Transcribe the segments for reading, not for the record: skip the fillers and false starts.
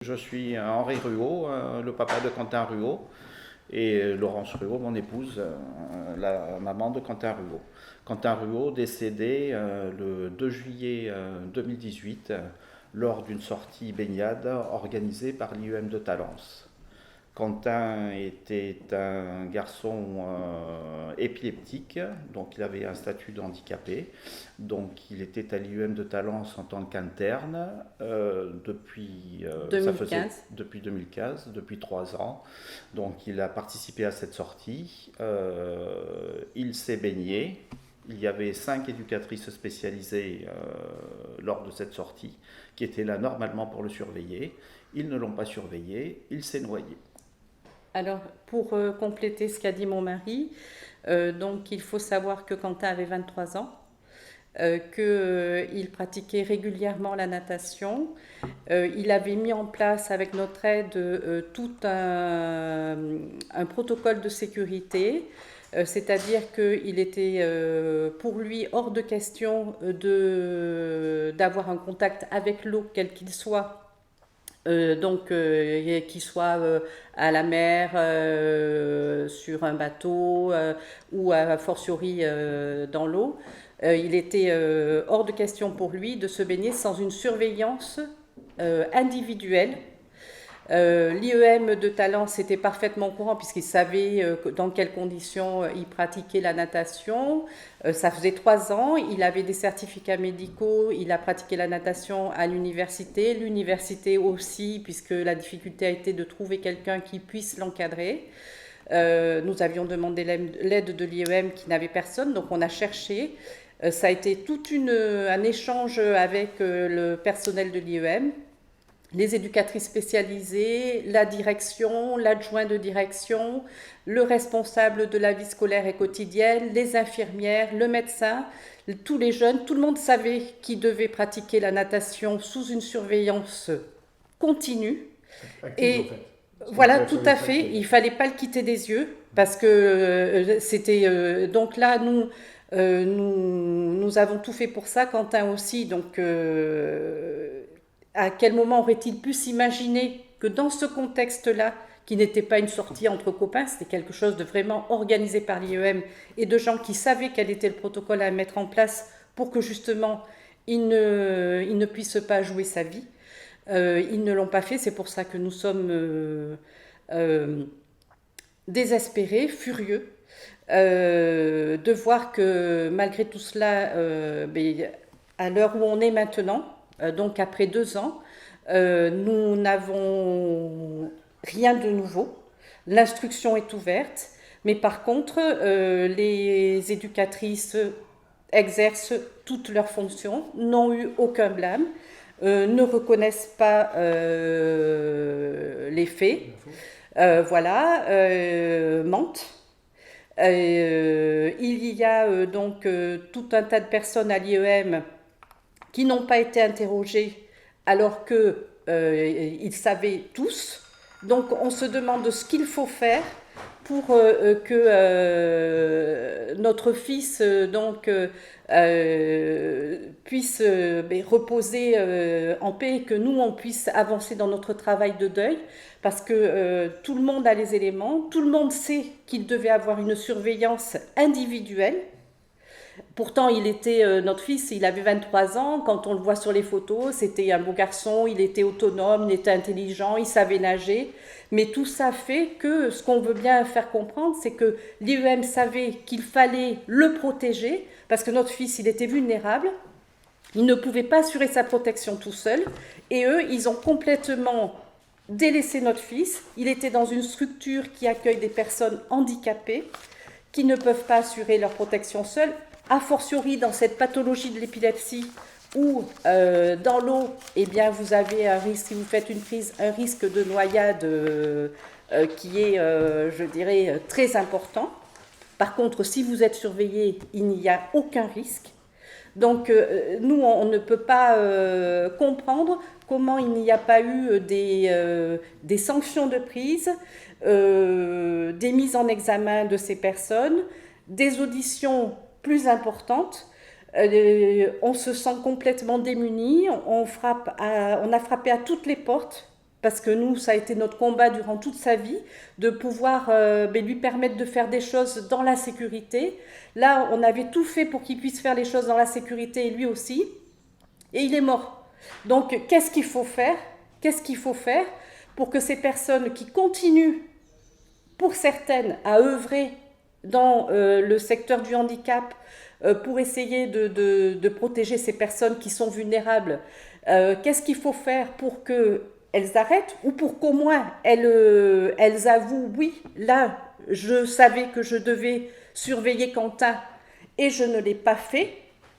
Je suis Henri Ruot, le papa de Quentin Ruot, et Laurence Ruot, mon épouse, la maman de Quentin Ruot. Quentin Ruot décédé le 2 juillet 2018 lors d'une sortie baignade organisée par l'IEM de Talence. Quentin était un garçon épileptique, donc il avait un statut de handicapé. Donc il était à l'IEM de Talence en tant qu'interne depuis 2015, depuis 3 ans. Donc il a participé à cette sortie. Il s'est baigné. Il y avait 5 éducatrices spécialisées lors de cette sortie qui étaient là normalement pour le surveiller. Ils ne l'ont pas surveillé, il s'est noyé. Alors, pour compléter ce qu'a dit mon mari, donc il faut savoir que Quentin avait 23 ans, qu'il pratiquait régulièrement la natation. Il avait mis en place avec notre aide tout un protocole de sécurité, c'est-à-dire qu'il était pour lui hors de question d'avoir un contact avec l'eau, quel qu'il soit. Qu'il soit à la mer, sur un bateau ou a fortiori dans l'eau. Il était hors de question pour lui de se baigner sans une surveillance individuelle. L'IEM de Talence était parfaitement au courant puisqu'il savait dans quelles conditions il pratiquait la natation. Ça faisait 3 ans, il avait des certificats médicaux, il a pratiqué la natation à l'université aussi, puisque la difficulté a été de trouver quelqu'un qui puisse l'encadrer. Nous avions demandé l'aide de l'IEM qui n'avait personne, donc on a cherché. Ça a été tout un échange avec le personnel de l'IEM, les éducatrices spécialisées, la direction, l'adjoint de direction, le responsable de la vie scolaire et quotidienne, les infirmières, le médecin, tous les jeunes, tout le monde savait qu'ils devaient pratiquer la natation sous une surveillance continue. Active, Et en fait. voilà, tout à fait, il ne fallait pas le quitter des yeux, parce que c'était... donc là, nous avons tout fait pour ça, Quentin aussi, donc... à quel moment aurait-il pu s'imaginer que dans ce contexte-là, qui n'était pas une sortie entre copains, c'était quelque chose de vraiment organisé par l'IEM et de gens qui savaient quel était le protocole à mettre en place pour que justement il ne puisse pas jouer sa vie. Ils ne l'ont pas fait, c'est pour ça que nous sommes désespérés, furieux, de voir que malgré tout cela, à l'heure où on est maintenant, donc après 2 ans, nous n'avons rien de nouveau. L'instruction est ouverte, mais par contre, les éducatrices exercent toutes leurs fonctions, n'ont eu aucun blâme, ne reconnaissent pas les faits, mentent. Il y a donc tout un tas de personnes à l'IEM qui n'ont pas été interrogés alors qu'ils savaient tous. Donc on se demande ce qu'il faut faire pour que notre fils puisse reposer en paix et que nous on puisse avancer dans notre travail de deuil, parce que tout le monde a les éléments, tout le monde sait qu'il devait avoir une surveillance individuelle. Pourtant, notre fils, il avait 23 ans. Quand on le voit sur les photos, c'était un beau garçon, il était autonome, il était intelligent, il savait nager. Mais tout ça fait que ce qu'on veut bien faire comprendre, c'est que l'IEM savait qu'il fallait le protéger, parce que notre fils, il était vulnérable. Il ne pouvait pas assurer sa protection tout seul. Et eux, ils ont complètement délaissé notre fils. Il était dans une structure qui accueille des personnes handicapées qui ne peuvent pas assurer leur protection seules. A fortiori dans cette pathologie de l'épilepsie où dans l'eau, eh bien, vous avez un risque, si vous faites une crise, un risque de noyade qui est, je dirais, très important. Par contre, si vous êtes surveillé, il n'y a aucun risque. Donc, nous, on ne peut pas comprendre comment il n'y a pas eu des sanctions de prise, des mises en examen de ces personnes, des auditions plus importantes. On se sent complètement démunis, on a frappé à toutes les portes parce que nous, ça a été notre combat durant toute sa vie, de pouvoir lui permettre de faire des choses dans la sécurité. Là, on avait tout fait pour qu'il puisse faire les choses dans la sécurité, et lui aussi, et il est mort. Donc, qu'est-ce qu'il faut faire? Qu'est-ce qu'il faut faire pour que ces personnes qui continuent, pour certaines, à œuvrer dans le secteur du handicap, pour essayer de protéger ces personnes qui sont vulnérables, qu'est-ce qu'il faut faire pour qu'elles arrêtent, ou pour qu'au moins elles avouent, oui, là, je savais que je devais surveiller Quentin et je ne l'ai pas fait.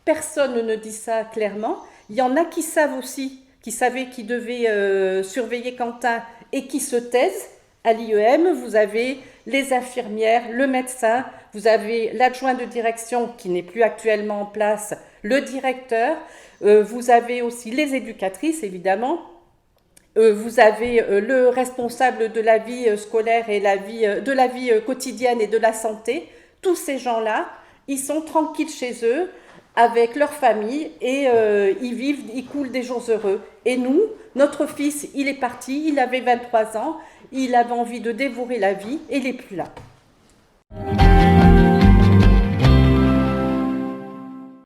Personne ne dit ça clairement. Il y en a qui savent aussi, qui savaient qu'ils devaient surveiller Quentin et qui se taisent. À l'IEM, vous avez les infirmières, le médecin, vous avez l'adjoint de direction qui n'est plus actuellement en place, le directeur, vous avez aussi les éducatrices évidemment, vous avez le responsable de la vie scolaire et de la vie quotidienne et de la santé. Tous ces gens-là, ils sont tranquilles chez eux, avec leur famille, et ils vivent, ils coulent des jours heureux. Et nous, notre fils, il est parti, il avait 23 ans, il avait envie de dévorer la vie et il n'est plus là.